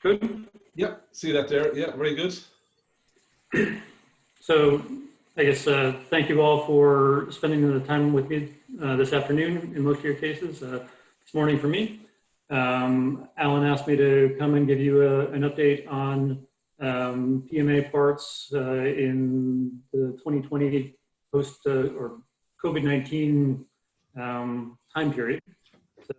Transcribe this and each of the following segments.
Good. Yep, see that there. Yeah, very good. So I guess thank you all for spending the time with me this afternoon in most of your cases. This morning for me. Alan asked me to come and give you an update on PMA parts in the 2020 post or COVID-19 time period.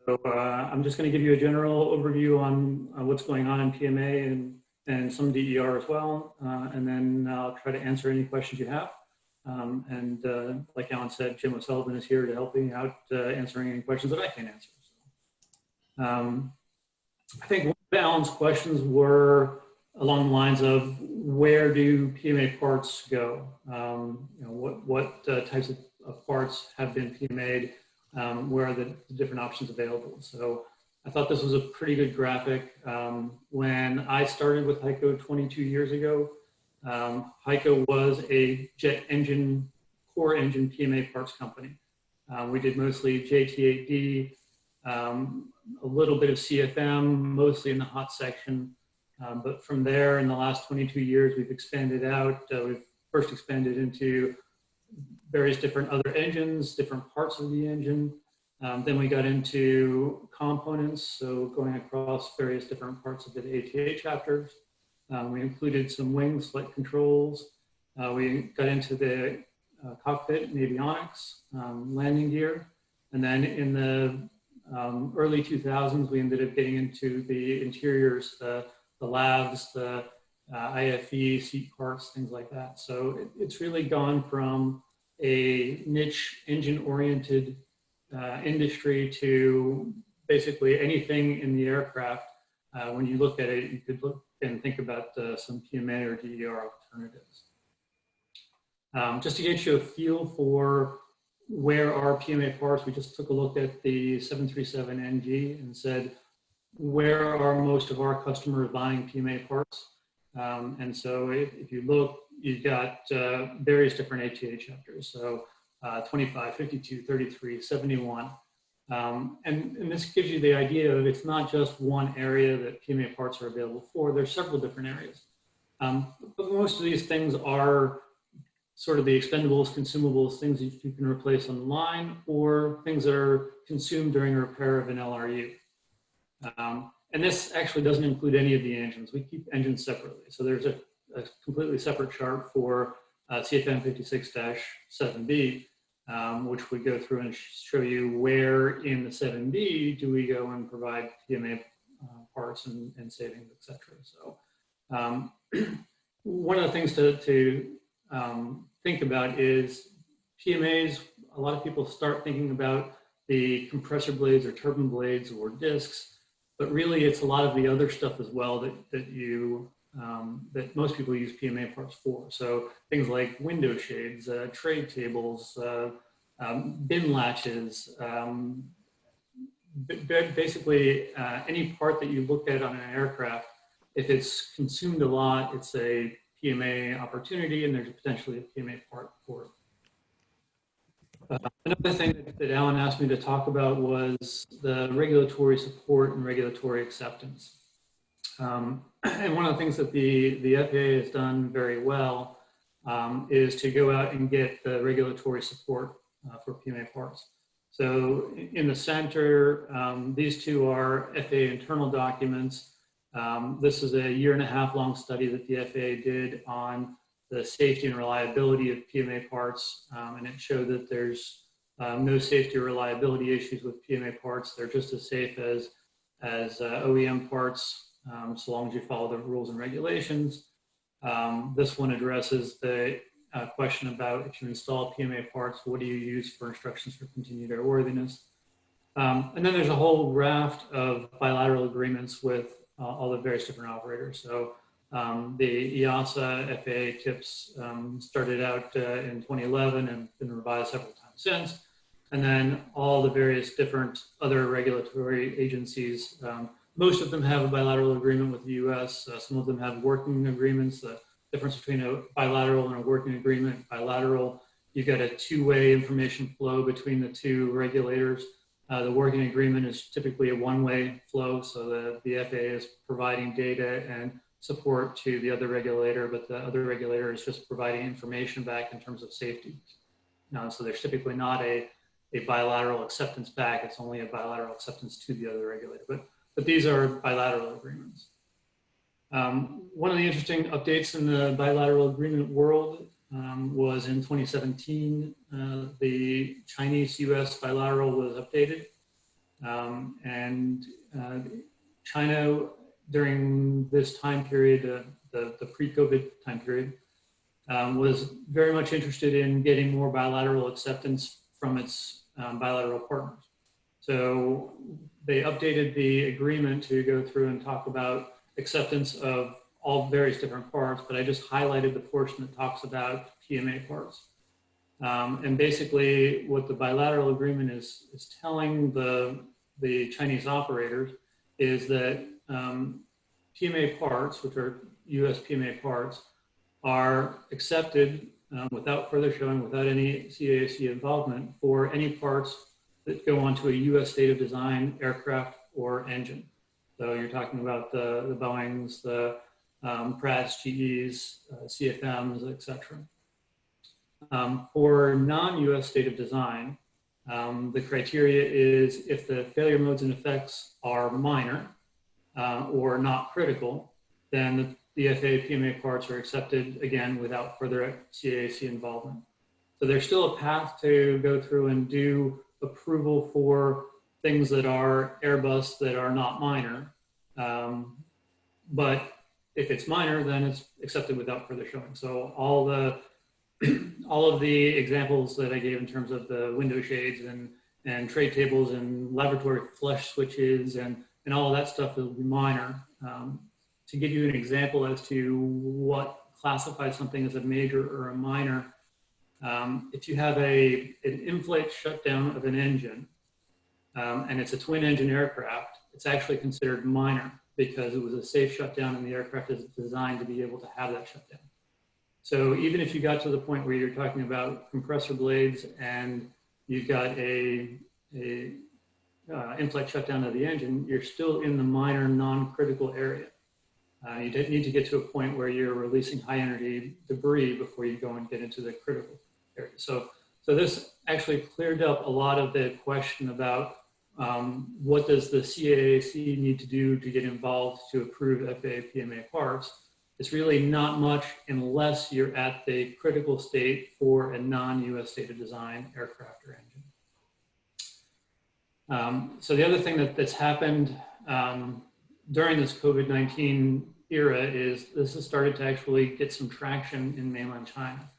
So I'm just going to give you a general overview on what's going on in PMA and some DER as well, and then I'll try to answer any questions you have. Like Alan said, Jim O'Sullivan is here to help me out answering any questions that I can answer. So, I think one of Alan's questions were along the lines of where do PMA parts go? What types of parts have been PMA'd? Where are the different options available? So I thought this was a pretty good graphic. When I started with HEICO 22 years ago, HEICO was a jet engine, core engine PMA parts company. We did mostly JT8D, a little bit of CFM, mostly in the hot section. But from there, in the last 22 years, we've expanded out. We've first expanded into various different other engines, different parts of the engine. Then we got into components, so going across various different parts of the ATA chapters. We included some wing flight controls. We got into the cockpit and avionics, landing gear. And then in the early 2000s, we ended up getting into the interiors, the labs, the IFE, seat parts, things like that. So it's really gone from a niche engine-oriented industry to basically anything in the aircraft. When you look at it, you could look and think about some PMA or DER alternatives. Just to get you a feel for where are PMA parts, we just took a look at the 737NG and said, where are most of our customers buying PMA parts? And so if you look, you've got various different ATA chapters. So 25, 52, 33, 71. And this gives you the idea that it's not just one area that PMA parts are available for. There's several different areas. But most of these things are sort of the expendables, consumables, things that you can replace on the line, or things that are consumed during a repair of an LRU. And this actually doesn't include any of the engines. We keep engines separately. So there's a completely separate chart for CFM 56-7B, which would go through and show you where in the 7B do we go and provide PMA parts and savings, et cetera. So one of the things to think about is PMAs. A lot of people start thinking about the compressor blades or turbine blades or discs, but really it's a lot of the other stuff as well that most people use PMA parts for. So things like window shades, tray tables, bin latches, basically any part that you look at on an aircraft, if it's consumed a lot, it's a PMA opportunity, and there's potentially a PMA part for it. Another thing that Alan asked me to talk about was the regulatory support and regulatory acceptance. And one of the things that the FAA has done very well is to go out and get the regulatory support for PMA parts. So in the center, these two are FAA internal documents. This is a 1.5-year long study that the FAA did on the safety and reliability of PMA parts, and it showed that there's no safety or reliability issues with PMA parts. They're just as safe as OEM parts, so long as you follow the rules and regulations. This one addresses the question about if you install PMA parts, what do you use for instructions for continued airworthiness? And then there's a whole raft of bilateral agreements with all the various different operators. So the EASA FAA TIPS started out in 2011 and been revised several times since. And then all the various different other regulatory agencies, most of them have a bilateral agreement with the US. Some of them have working agreements. The difference between a bilateral and a working agreement: bilateral, you've got a two-way information flow between the two regulators. The working agreement is typically a one-way flow, so the FAA is providing data and support to the other regulator, but the other regulator is just providing information back in terms of safety. So there's typically not a bilateral acceptance back, it's only a bilateral acceptance to the other regulator, but these are bilateral agreements. One of the interesting updates in the bilateral agreement world was in 2017, the Chinese-US bilateral was updated. China, during this time period, the pre-COVID time period, was very much interested in getting more bilateral acceptance from its bilateral partners. So they updated the agreement to go through and talk about acceptance of all various different parts, but I just highlighted the portion that talks about PMA parts. And basically what the bilateral agreement is telling the Chinese operators is that PMA parts, which are US PMA parts, are accepted without further showing, without any CAAC involvement, for any parts that go onto a US state of design aircraft or engine. So you're talking about the Boeings, the Pratt's, GEs, CFMs, et cetera. For non-US state of design, the criteria is if the failure modes and effects are minor or not critical, then the FAA PMA parts are accepted again without further CAAC involvement. So there's still a path to go through and do approval for things that are Airbus that are not minor. But if it's minor, then it's accepted without further showing. So all of the examples that I gave in terms of the window shades and tray tables and laboratory flush switches and all of that stuff will be minor. To give you an example as to what classifies something as a major or a minor, if you have an in-flight shutdown of an engine and it's a twin engine aircraft, it's actually considered minor because it was a safe shutdown and the aircraft is designed to be able to have that shutdown. So even if you got to the point where you're talking about compressor blades and you've got a in-flight shutdown of the engine, you're still in the minor non-critical area. You need to get to a point where you're releasing high energy debris before you go and get into the critical area. So this actually cleared up a lot of the question about what does the CAAC need to do to get involved to approve FAA PMA parts. It's really not much unless you're at the critical state for a non-US state of design aircraft or engine. So the other thing that's happened during this COVID-19 era is this has started to actually get some traction in mainland China.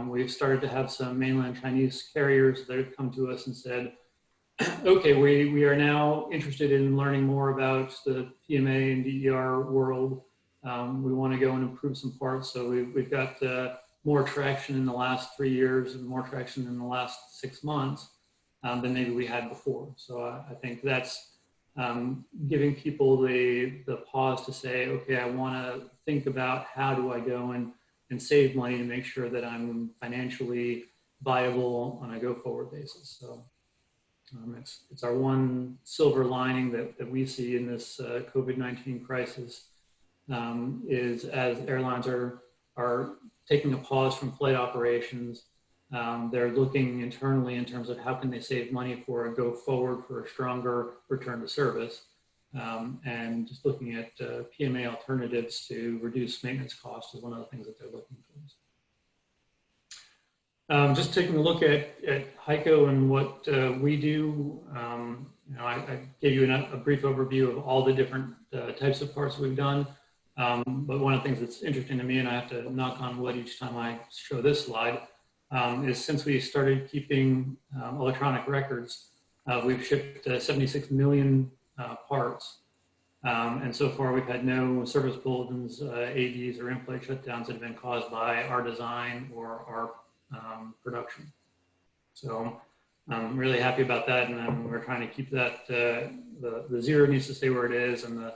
We've started to have some mainland Chinese carriers that have come to us and said, okay, we are now interested in learning more about the PMA and DER world. We want to go and improve some parts. So we've got more traction in the last 3 years and more traction in the last 6 months than maybe we had before. So I think that's giving people the pause to say, okay, I want to think about how do I go and save money to make sure that I'm financially viable on a go-forward basis. So it's our one silver lining that we see in this COVID-19 crisis is as airlines are taking a pause from flight operations, they're looking internally in terms of how can they save money for a go forward for a stronger return to service, and just looking at PMA alternatives to reduce maintenance costs is one of the things that they're looking towards. Just taking a look at HEICO and what we do, I gave you a brief overview of all the different types of parts we've done. But one of the things that's interesting to me, and I have to knock on wood each time I show this slide, is since we started keeping electronic records, we've shipped 76 million parts. And so far we've had no service bulletins, ADs, or in-flight shutdowns that have been caused by our design or our production. So I'm really happy about that, and then we're trying to keep that, the zero needs to stay where it is, and the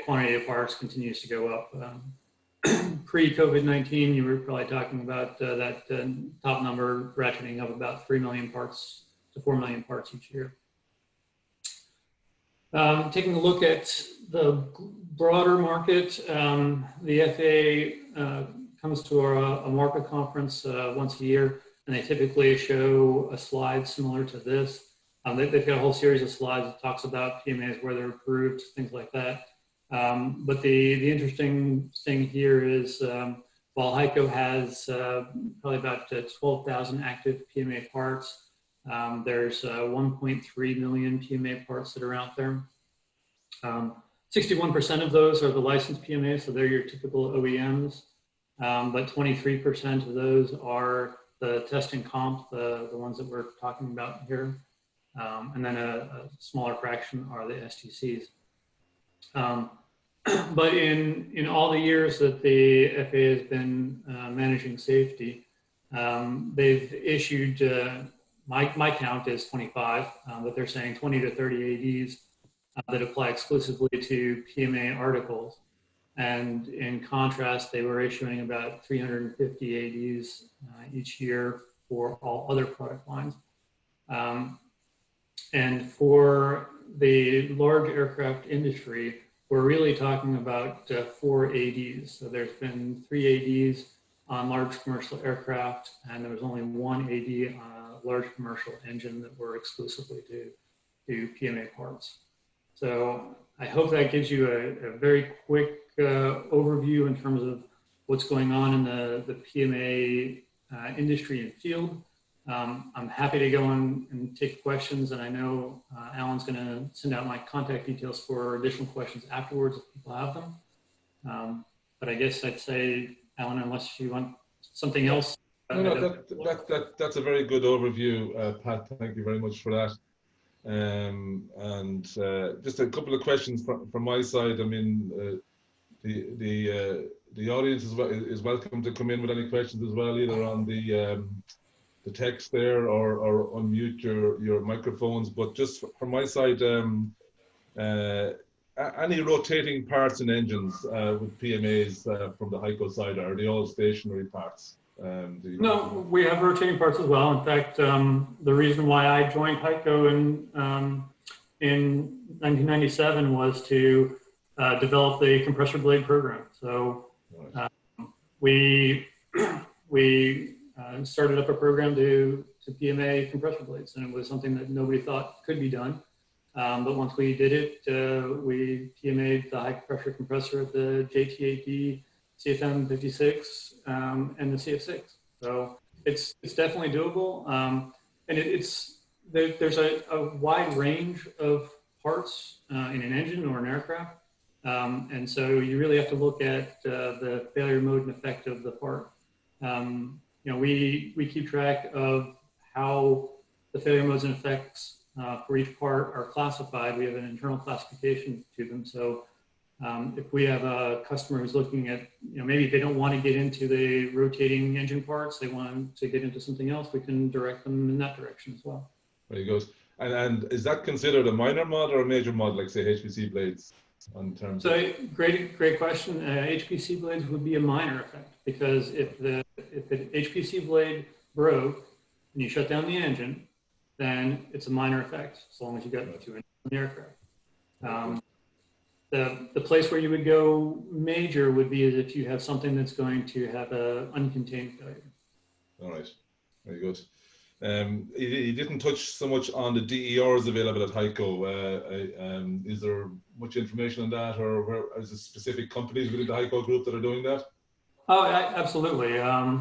quantity of parts continues to go up. Pre-COVID-19, you were probably talking about that top number ratcheting up about 3 million parts to 4 million parts each year. Taking a look at the broader market, the FAA comes to a market conference once a year, and they typically show a slide similar to this. They've got a whole series of slides that talks about PMAs, where they're approved, things like that. But the interesting thing here is while HEICO has probably about 12,000 active PMA parts, there's 1.3 million PMA parts that are out there. 61% of those are the licensed PMAs, so they're your typical OEMs, but 23% of those are the test and comp, the ones that we're talking about here, and then a smaller fraction are the STCs. But in all the years that the FAA has been managing safety, they've issued, my count is 25, but they're saying 20 to 30 ADs that apply exclusively to PMA articles. And in contrast, they were issuing about 350 ADs each year for all other product lines. And for the large aircraft industry, we're really talking about 4 ADs. So there's been 3 ADs on large commercial aircraft, and there was only 1 AD on a large commercial engine that were exclusively to PMA parts. So I hope that gives you a very quick overview in terms of what's going on in the PMA industry and field. I'm happy to go on and take questions, and I know Alan's going to send out my contact details for additional questions afterwards if people have them. But I guess I'd say, Alan, unless you want something else. No, that's a very good overview, Pat. Thank you very much for that. And just a couple of questions from my side. I mean, the audience is welcome to come in with any questions as well, either on the text there or unmute your microphones. But just from my side, any rotating parts and engines with PMAs from the HEICO side, are they all stationary parts? No, we have rotating parts as well. In fact, the reason why I joined HEICO in 1997 was to develop the compressor blade program. So we started up a program to PMA compressor blades, and it was something that nobody thought could be done. But once we did it, we PMA'd the high pressure compressor at the JT8D, CFM 56, and the CF6. So it's definitely doable. And there's a wide range of parts in an engine or an aircraft. And so you really have to look at the failure mode and effect of the part. You know, we keep track of how the failure modes and effects for each part are classified. We have an internal classification to them. So if we have a customer who's looking at, you know, maybe they don't want to get into the rotating engine parts, they want to get into something else, we can direct them in that direction as well. There you go. And is that considered a minor mod or a major mod, like say HPC blades? On terms so great question. HPC blades would be a minor effect, because if the HPC blade broke and you shut down the engine, then it's a minor effect as long as you got 2 engines in the aircraft. The place where you would go major would be as if you have something that's going to have an uncontained failure. All right, very good. You didn't touch so much on the DERs available at HEICO. Is there much information on that, or is there specific companies within the HEICO group that are doing that? Oh, absolutely.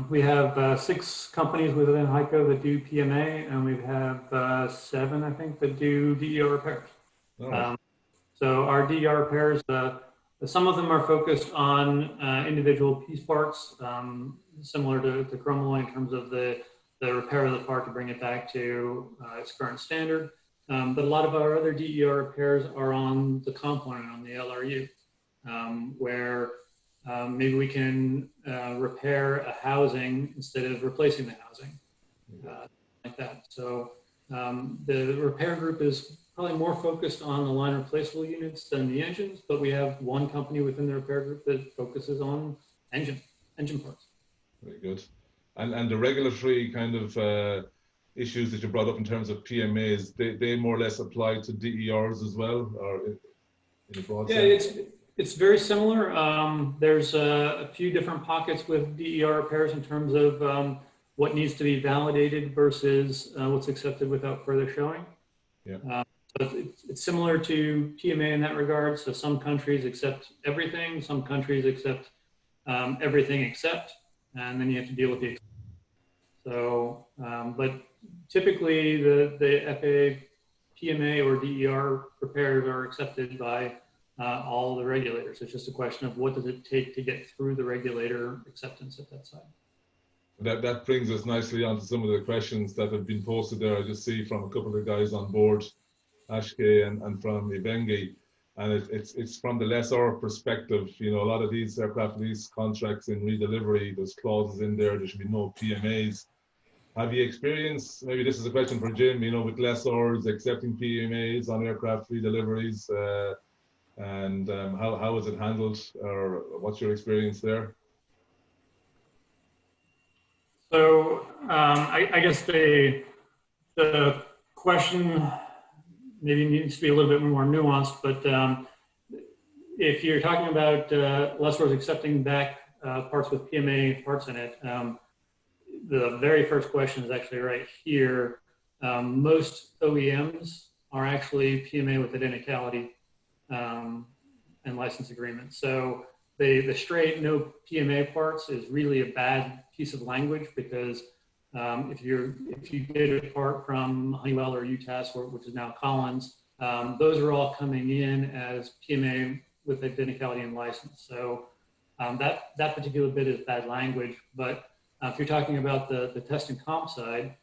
We have 6 companies within HEICO that do PMA, and we have 7, I think, that do DER repairs. All right. So our DER repairs, some of them are focused on individual piece parts, similar to chromalloy in terms of the repair of the part to bring it back to its current standard. But a lot of our other DER repairs are on the component, on the LRU, where maybe we can repair a housing instead of replacing the housing, like that. So the repair group is probably more focused on the line replaceable units than the engines, but we have one company within the repair group that focuses on engine parts. Very good. And the regulatory kind of issues that you brought up in terms of PMAs, they more or less apply to DERs as well, or in a broad Yeah, sense? it's very similar. There's a few different pockets with DER repairs in terms of what needs to be validated versus what's accepted without further showing. Yeah. So it's similar to PMA in that regard. So some countries accept everything, some countries accept everything except, and then you have to deal with the. So, but typically the FAA PMA or DER repairs are accepted by all the regulators. It's just a question of what does it take to get through the regulator acceptance at that side. That brings us nicely onto some of the questions that have been posted there. I just see from a couple of guys on board, Ashke and from Ibengi, and it's from the lessor perspective. You know, a lot of these aircraft lease contracts in redelivery, there's clauses in there should be no PMAs. Have you experienced, maybe this is a question for Jim, you know, with lessors accepting PMAs on aircraft redeliveries, and how is it handled, or what's your experience there? So I guess the question maybe needs to be a little bit more nuanced, but if you're talking about lessors accepting back parts with PMA parts in it, the very first question is actually right here. Most OEMs are actually PMA with identicality and license agreement. So the straight no PMA parts is really a bad piece of language, because if you get a part from Honeywell or UTAS, which is now Collins, those are all coming in as PMA with identicality and license. So that particular bit is bad language. But if you're talking about the test and comp side,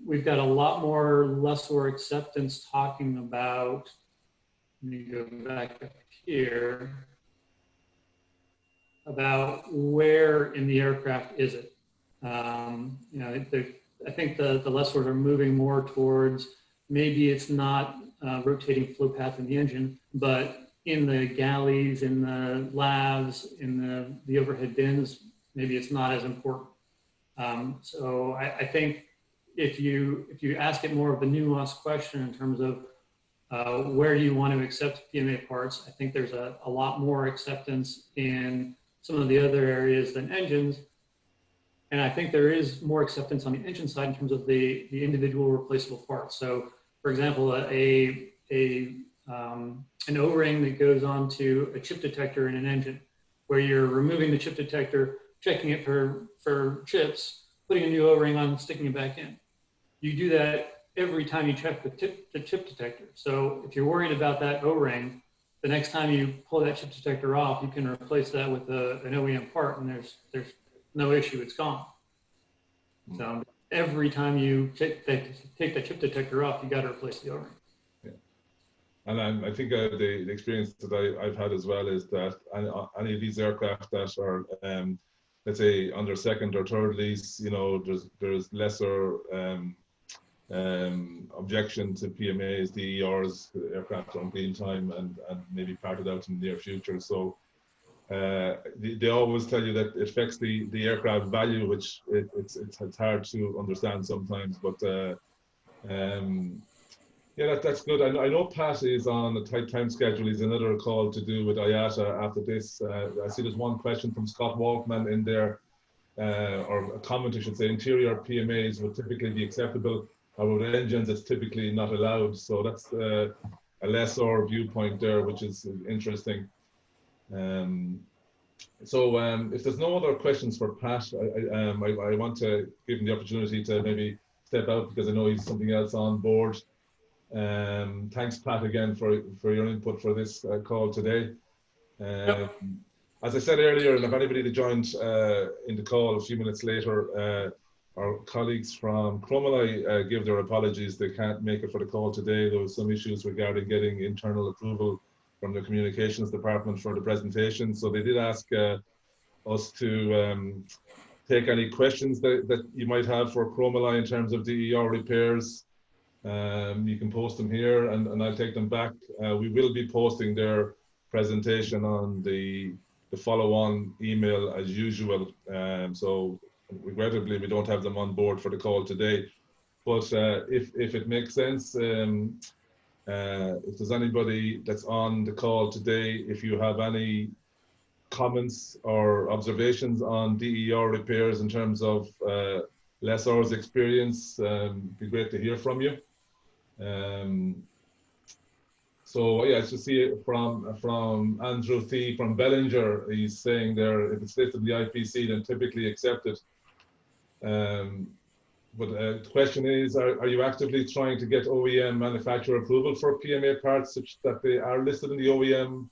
we've got a lot more lessor acceptance talking about, let me go back up here, about where in the aircraft is it. You know, I think the lessors are moving more towards, maybe it's not rotating flow path in the engine, but in the galleys, in the lavs, in the overhead bins, maybe it's not as important. So I think if you ask it more of a nuanced question in terms of where do you want to accept PMA parts, I think there's a lot more acceptance in some of the other areas than engines. And I think there is more acceptance on the engine side in terms of the individual replaceable parts. So for example, an O-ring that goes onto a chip detector in an engine, where you're removing the chip detector, checking it for chips, putting a new O-ring on, and sticking it back in. You do that every time you check the chip detector. So if you're worried about that O-ring, the next time you pull that chip detector off, you can replace that with an OEM part, and there's no issue, it's gone. So every time you take the chip detector off, you got to replace the O-ring. Yeah. And I think the experience that I've had as well is that any of these aircraft that are, let's say, under second or third lease, you know, there's lesser objection to PMAs, DERs, aircraft on clean time, and maybe parted out in the near future. So they always tell you that it affects the aircraft value, which it's hard to understand sometimes. But yeah, that's good. I know Pat is on a tight time schedule. He's another call to do with IATA after this. I see there's one question from Scott Walkman in there, or a comment I should say. Interior PMAs would typically be acceptable. However, engines, it's typically not allowed. So that's a lessor viewpoint there, which is interesting. So if there's no other questions for Pat, I want to give him the opportunity to maybe step out, because I know he's something else on board. Thanks, Pat, again for your input for this call today. Yep. As I said earlier, and if anybody that joined in the call a few minutes later, our colleagues from Cromwell give their apologies. They can't make it for the call today. There was some issues regarding getting internal approval from the communications department for the presentation. So they did ask us to take any questions that you might have for Cromwell in terms of DER repairs. You can post them here, and I'll take them back. We will be posting their presentation on the follow-on email as usual. So regrettably, we don't have them on board for the call today. But if it makes sense, if there's anybody that's on the call today, if you have any comments or observations on DER repairs in terms of Lessor's experience, it'd be great to hear from you. So yeah, to see it from Andrew Thie from Bellinger, he's saying there, if it's listed in the IPC, then typically accepted. But the question is, are you actively trying to get OEM manufacturer approval for PMA parts such that they are listed in the OEM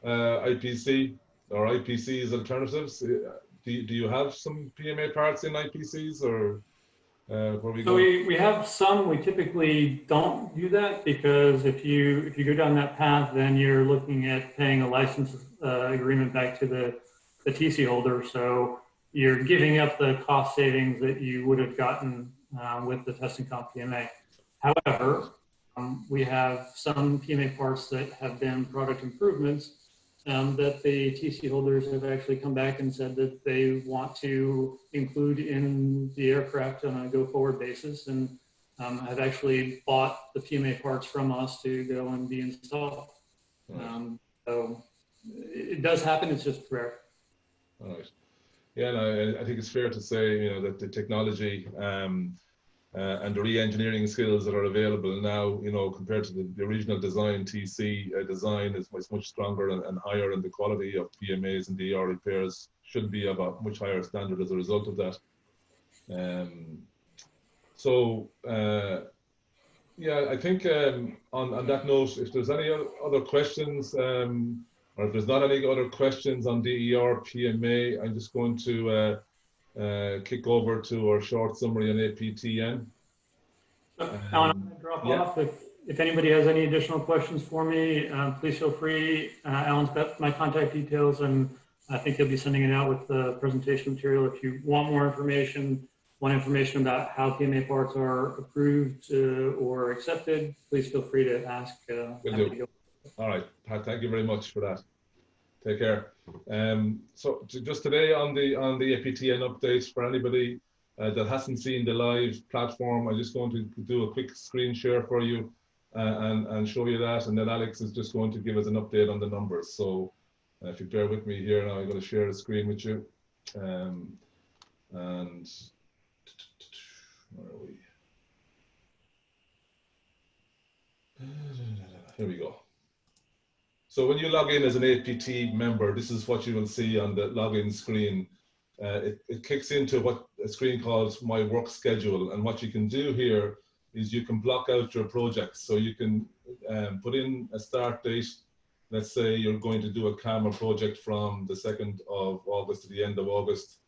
IPC or IPC's alternatives? Do you have some PMA parts in IPCs, or where we So go? we have some. We typically don't do that because if you go down that path, then you're looking at paying a license agreement back to the TC holder. So you're giving up the cost savings that you would have gotten with the testing comp PMA. However, we have some PMA parts that have been product improvements that the TC holders have actually come back and said that they want to include in the aircraft on a go-forward basis, and have actually bought the PMA parts from us to go and be installed. Right. So it does happen, it's just rare. All right. Yeah, no, I think it's fair to say, that the technology and the re-engineering skills that are available now, compared to the original design, TC design is much stronger and higher, and the quality of PMAs and DER repairs should be of a much higher standard as a result of that. Yeah, I think on that note, if there's any other questions, or if there's not any other questions on DER PMA, I'm just going to kick over to our short summary on APTN. Alan, I'm gonna drop off. If anybody has any additional questions for me, please feel free. Alan's got my contact details, and I think he'll be sending it out with the presentation material. If you want more information, about how PMA parts are approved or accepted, please feel free to ask. Will do. All right, Pat, thank you very much for that. Take care. So just today on the APTN updates, for anybody that hasn't seen the live platform, I'm just going to do a quick screen share for you and show you that, and then Alex is just going to give us an update on the numbers. So if you bear with me here now, I'm going to share the screen with you. And where are we? Here we go. So when you log in as an APT member, this is what you will see on the login screen. It kicks into what a screen calls My Work Schedule. And what you can do here is you can block out your projects. So you can put in a start date. Let's say you're going to do a camera project from the 2nd of August to the end of August.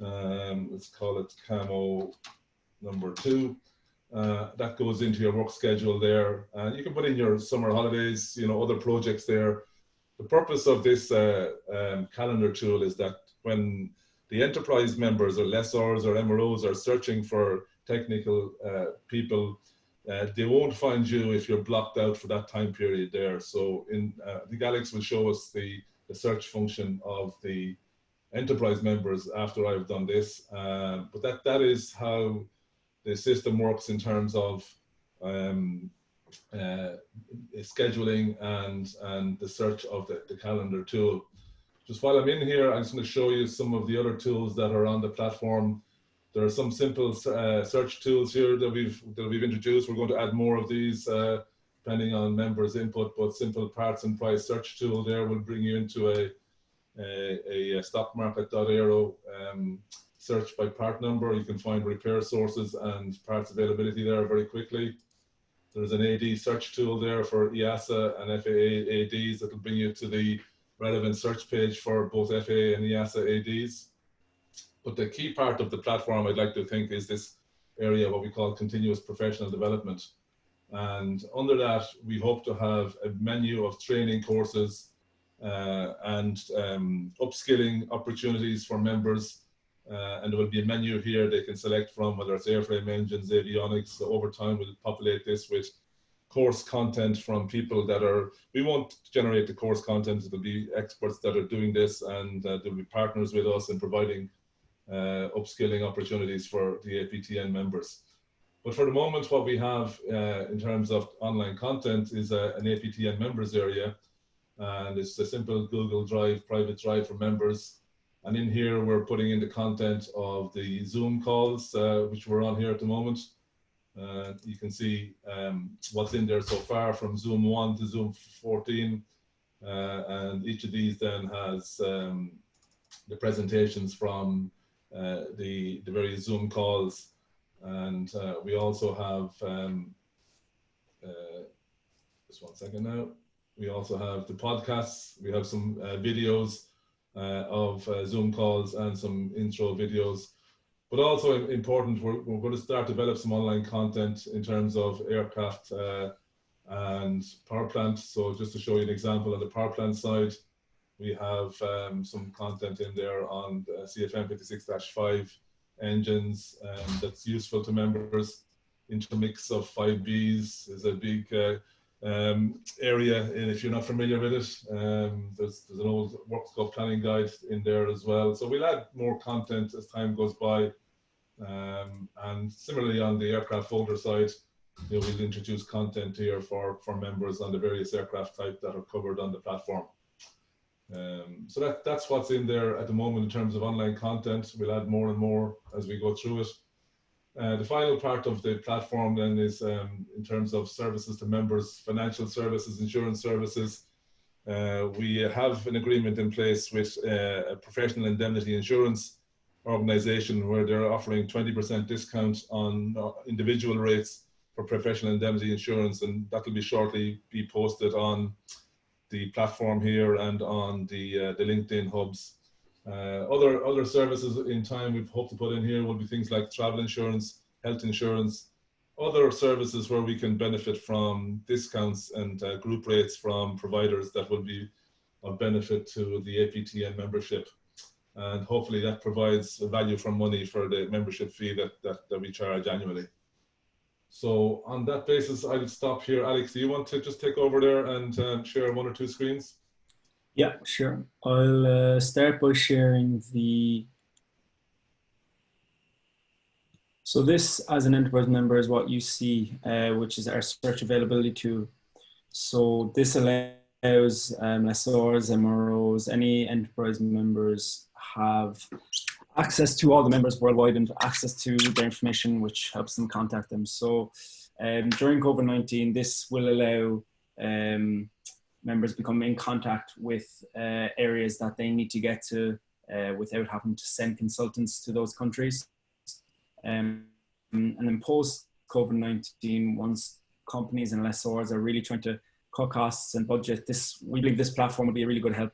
Let's call it Camo number 2. That goes into your work schedule there. You can put in your summer holidays, other projects there. The purpose of this calendar tool is that when the enterprise members or lessors or MROs are searching for technical people, they won't find you if you're blocked out for that time period there. So I think Alex will show us the search function of the enterprise members after I've done this. But that is how the system works in terms of scheduling and the search of the calendar tool. Just while I'm in here, I'm just going to show you some of the other tools that are on the platform. There are some simple search tools here that we've introduced. We're going to add more of these depending on members' input, but simple parts and price search tool there will bring you into a stock market.aero search by part number. You can find repair sources and parts availability there very quickly. There's an AD search tool there for EASA and FAA ADs that will bring you to the relevant search page for both FAA and EASA ADs. But the key part of the platform, I'd like to think, is this area, what we call continuous professional development. And under that, we hope to have a menu of training courses and upskilling opportunities for members. And there will be a menu here they can select from, whether it's airframe engines, avionics. So over time, we'll populate this with course content from people that are, we won't generate the course content, it'll be experts that are doing this, and there'll be partners with us in providing upskilling opportunities for the APTN members. But for the moment, what we have in terms of online content is an APTN members area, and it's a simple Google Drive, private drive for members. And in here, we're putting in the content of the Zoom calls, which we're on here at the moment. You can see what's in there so far from Zoom 1 to Zoom 14. And each of these then has the presentations from the various Zoom calls. And we also have, just one second now, we also have the podcasts. We have some videos of Zoom calls and some intro videos. But also important, we're going to start develop some online content in terms of aircraft and power plant. So just to show you an example on the power plant side, we have some content in there on CFM 56-5 engines that's useful to members. Intermix of 5Bs is a big area, and if you're not familiar with it, there's an old work scope planning guide in there as well. So we'll add more content as time goes by. And similarly on the aircraft folder side, we'll introduce content here for members on the various aircraft type that are covered on the platform. So that's what's in there at the moment in terms of online content. We'll add more and more as we go through it. The final part of the platform then is in terms of services to members, financial services, insurance services. We have an agreement in place with a professional indemnity insurance organization where they're offering 20% discount on individual rates for professional indemnity insurance, and that will be shortly be posted on the platform here and on the LinkedIn hubs. Other services in time we hope to put in here will be things like travel insurance, health insurance, other services where we can benefit from discounts and group rates from providers that will be of benefit to the APTN membership. And hopefully that provides value for money for the membership fee that we charge annually. So on that basis, I'll stop here. Alex, do you want to just take over there and share one or two screens? Yeah, sure. I'll start by sharing the... So this, as an enterprise member, is what you see, which is our search availability tool. So this allows lessors, MROs, any enterprise members have access to all the members worldwide and access to their information, which helps them contact them. So during COVID-19, this will allow members become in contact with areas that they need to get to without having to send consultants to those countries. And then post COVID-19, once companies and lessors are really trying to cut costs and budget, we believe this platform will be a really good help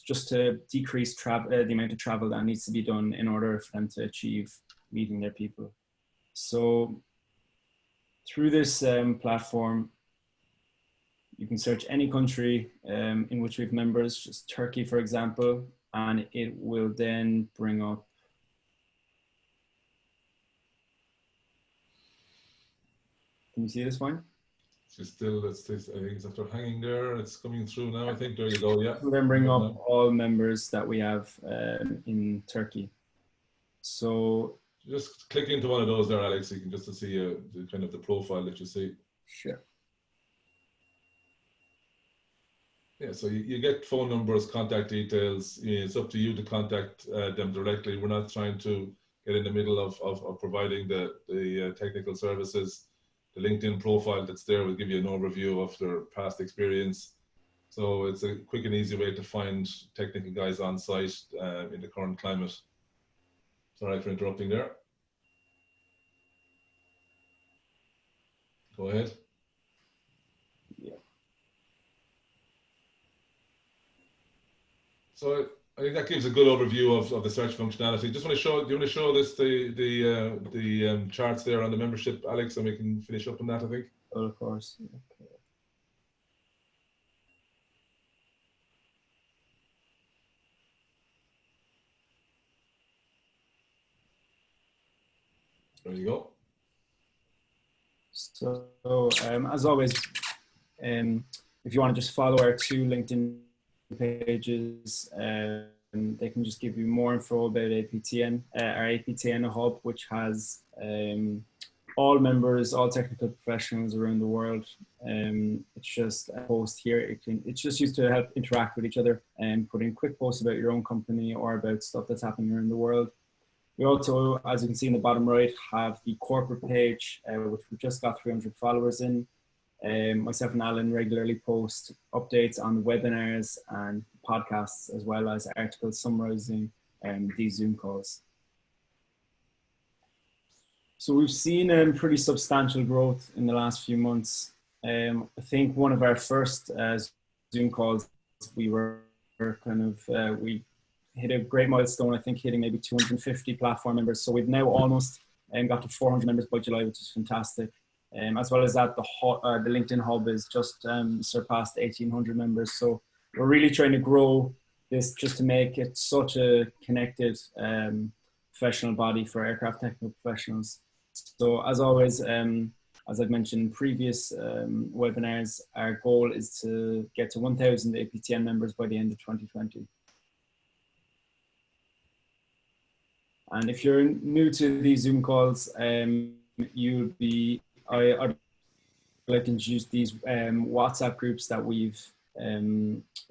just to decrease the amount of travel that needs to be done in order for them to achieve meeting their people. So through this platform, you can search any country in which we have members, just Turkey, for example, and it will then bring up. Can you see this one? It's still, I think it's after hanging there. It's coming through now. I think there you go. Yeah. We'll then bring up all members that we have in Turkey. So just click into one of those there, Alex. You can just to see the kind of the profile that you see. Sure. Yeah, so you get phone numbers, contact details. It's up to you to contact them directly. We're not trying to get in the middle of providing the technical services. The LinkedIn profile that's there will give you an overview of their past experience. So it's a quick and easy way to find technical guys on site in the current climate. Sorry for interrupting there. Go ahead. Yeah. So I think that gives a good overview of the search functionality. Just want to show, do you want to show this the charts there on the membership, Alex, and we can finish up on that, I think. Oh, of course. Okay. There you go. So as always, if you want to just follow our two LinkedIn pages, they can just give you more info about APTN, our APTN hub, which has all members, all technical professionals around the world. It's just a post here. It's just used to help interact with each other and put in quick posts about your own company or about stuff that's happening around the world. We also, as you can see in the bottom right, have the corporate page, which we've just got 300 followers in. Myself and Alan regularly post updates on webinars and podcasts, as well as articles summarizing these Zoom calls. So we've seen pretty substantial growth in the last few months. I think one of our first Zoom calls, we were we hit a great milestone, I think hitting maybe 250 platform members. So we've now almost got to 400 members by July, which is fantastic. As well as that, the LinkedIn Hub is just surpassed 1,800 members. So we're really trying to grow this just to make it such a connected professional body for aircraft technical professionals. So as always, as I've mentioned in previous webinars, our goal is to get to 1,000 APTN members by the end of 2020. And if you're new to these Zoom calls, I'd like to introduce these WhatsApp groups that we've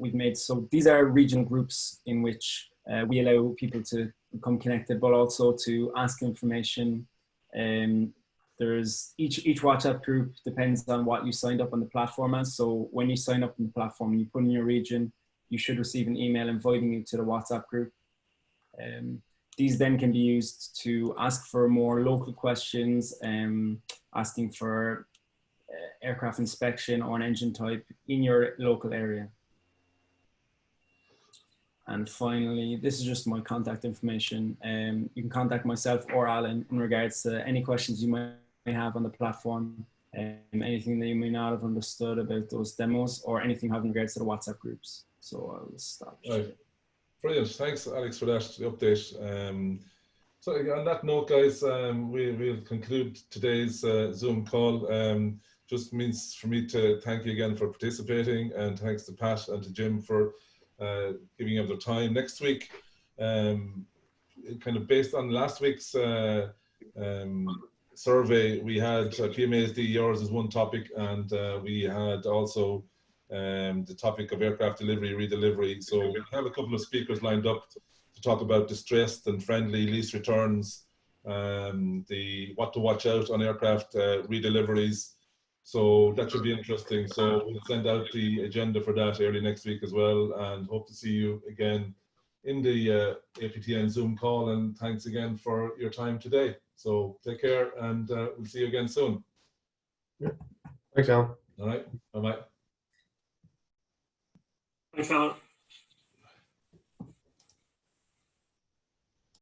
made. So these are regional groups in which we allow people to become connected, but also to ask information. There's each WhatsApp group depends on what you signed up on the platform as. So when you sign up on the platform and you put in your region, you should receive an email inviting you to the WhatsApp group. These then can be used to ask for more local questions, asking for aircraft inspection or an engine type in your local area. And finally, this is just my contact information. You can contact myself or Alan in regards to any questions you might have on the platform, anything that you may not have understood about those demos, or anything you have in regards to the WhatsApp groups. So I'll stop. Right. Brilliant. Thanks, Alex, for that update. So on that note, guys, we'll conclude today's Zoom call. Just means for me to thank you again for participating, and thanks to Pat and to Jim for giving up their time. Next week, kind of based on last week's survey, we had PMA's DERs as one topic, and we had also the topic of aircraft delivery, redelivery. So we have a couple of speakers lined up to talk about distressed and friendly lease returns, what to watch out on aircraft redeliveries. So that should be interesting. So we'll send out the agenda for that early next week as well, and hope to see you again in the APTN Zoom call. And thanks again for your time today. So take care, and we'll see you again soon. Yeah. Thanks, Alan. All right. Bye-bye. Thanks, Alan.